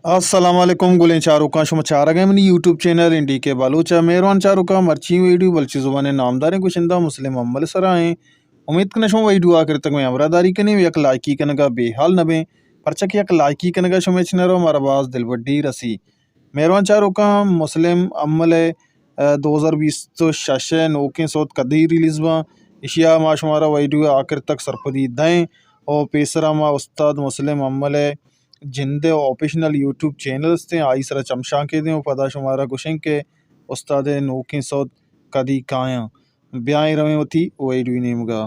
अस्सलाम वालेकुम गुलें चारुका शुमा चारागमनी YouTube channel इंडी के बालूचा मेहरबान चारुका मर्ची वीडियो बल्ची जुबान नामदार कुशिंदा मुस्लिम अम्मल सराएं उम्मीद कना शुमा वीडियो आखिर तक में अमरादारी कने यक लाइकी कनगा बेहाल नबे परचक यक लाइकी कनगा शुमे चनरो मरबाज दिल बड्डी रसी मेहरबान चारुका मुस्लिम अम्मल 2020 तो शशे नोके सोत कदी रिलीज बा इशिया माशुमारा वीडियो आखिर तक सरपदी दें और पेसरा मा उस्ताद मुस्लिम अम्मल जिंदे ऑफिशियल यूट्यूब चैनल्स थे आई सरा चमशा के दें पदा शुमारा गुशें के उस्ताद नोके सौद कदी काया ब्याह रवे होती वही नेमगा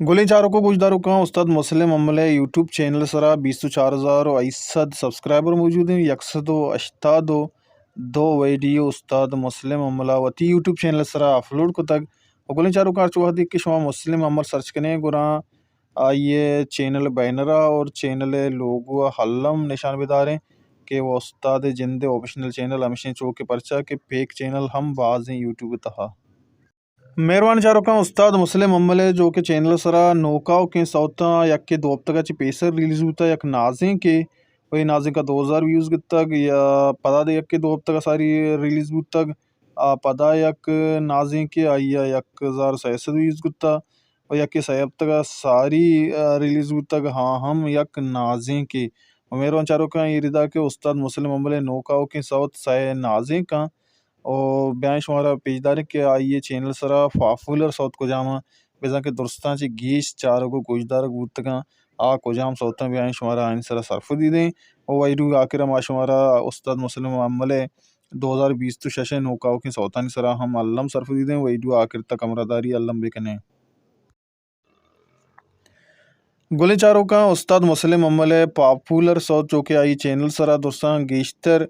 गुली चारों को गुजदारों का उस्ताद मुस्लिम अम्मले यूट्यूब चैनल सरा 24,000 सब्सक्राइबर मौजूद हैं 180 दो वीडियो उस्ताद मुस्लिम अम्मला वती यूट्यूब चैनल सरा अपलोड को तक गुली चारों का चुहा दिख के शुमा मुस्लिम अम्मल सर्च करें गुरा आइए चैनल बैनरा और चैनल लोगो हल्लम निशान बिदारें कि वो उस्ताद जिंदे ऑफिशियल चैनल हमेशा चो के परचा के फेक चैनल हम बाज हैं यूट्यूब तहा मेहरबान चारों उस्ताद मुस्लिम अम्मले जो के चैनल सरा नौकाओं के सौता यक के दो हफ्ता का पेसर रिलीज होता यक नाजें के वही नाजें का 2000 व्यूज़ तक या पदा दे यक के दो हफ्ता का सारी रिलीज तक पदा यक नाजें के आइया 1000 व्यूज़ गुत्ता और यक के सही हफ्ता का सारी रिलीज तक हाँ हम यक नाजें के मेहरबान चारों का ये रिदा के उस्ताद मुस्लिम अम्मले नौकाओं के सौत सह नाजें का और ब्याह शुमारा पेजदार के आइए चैनल सरा फाफुलर सौत को जामा बेजा के दुरुस्तां ची गीश चार को गुजदार गुतका आ को जाम सौता ब्याह शुमारा आइन सरा सरफ दी दें और वाइडू आखिर मा शुमारा उस्ताद मुस्लिम अम्मले 2020 तो शशे नौकाओं की सौतानी सरा हम अल्लम सरफ दी दें वाइडू आखिर तक अमरादारी अल्लम बेकने गुले चारों का उस्ताद मुस्लिम अम्मले पॉपुलर सौत जो के आई चैनल सरा दुरुस्तां गीशतर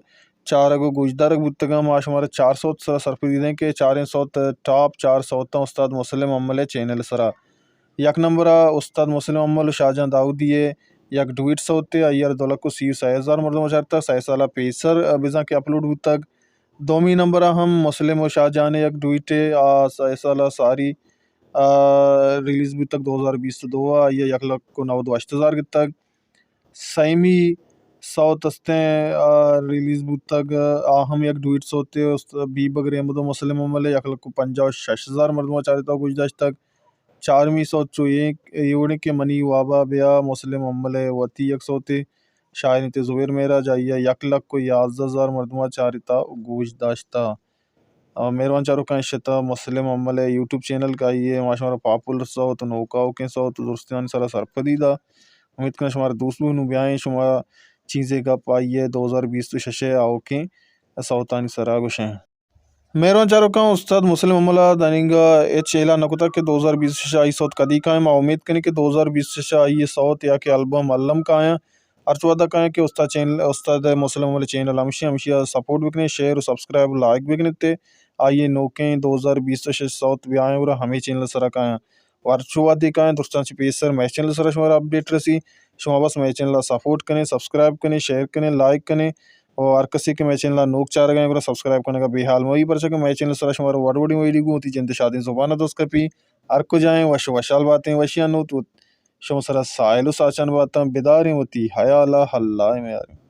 चार गो गुजदार बुतगा माशुमारा 400 सरा सरफ दी दें के 400 टॉप 400 उस्ताद मुस्लिम अम्मले चैनल सरा यक नंबर उस्ताद मुस्लिम अम्मल शाहजहां दाऊदिये यक डुइट सोते अयर दोलक को सी 6000 मरदम चारता 6 साला पेसर बिजा के अपलोड बुतक दोमी नंबर हम मुस्लिम शाहजहां यक डुइटे 6 साला सारी रिलीज भी तक 2020 दो ये 1,98,000 तक सैमी सौ तस्ते रिलीज भी तक हम एक डुइट सोते बी बगरे मदो मुस्लिम अमले 1,50,000 मरदमा चाहता गुजदाश तक चारमी सौ चो एक योड़े के मनी वाबा ब्या मुस्लिम अमले वती एक सोते शायर ते जुबेर मेरा जाइए 1,00,000 को 11,000 मरदमा चाहता गुजदाश्ता मेहरबान चारों का इश्ता मुस्लिम अम्मल यूट्यूब चैनल का ये माशाल्लाह पॉपुलर सौ तो नौकाओं के सौ तो दुरुस्तान सारा सरपदीदा उम्मीद करना शुमारा दोस्तों नु ब्याह शुमारा चीज़ें का पाइए 2020 तो शशे आओ के सौतानी सरा गुशे मेहरबान चारों का उस्ताद मुस्लिम अम्मला दानिंगा ए चेला नकुता के 2020 शशे आई सौत कदी का है उम्मीद करें कि 2020 शशे आई ये सौत या के एल्बम अल्लम का है अर्चवादा का है कि उस्ताद चैनल उस्ताद मुस्लिम अम्मल चैनल हमेशा सपोर्ट बिकने शेयर और सब्सक्राइब लाइक बिकने ते आइए नोके 2020 साउथ भी आए और हमें चैनल सरा का वर्चुवादी का दोस्तान से पेज सर मैच चैनल सरा शुमारा अपडेट रसी शुमा बस मैच चैनल सपोर्ट करें सब्सक्राइब करें शेयर करें लाइक करें और कसी के मैच चैनल नोक चार गए सब्सक्राइब करने का बेहाल वही पर सके मैच चैनल सरा शुमारा वर्ड वर्डिंग वही होती जिंद शादी जुबाना दोस्त कपी अर्को जाएँ वश वशाल बातें वशिया नो तो शुमा सरा साइलो साचन बातें बिदारें होती हया अल्लाह हल्ला में यार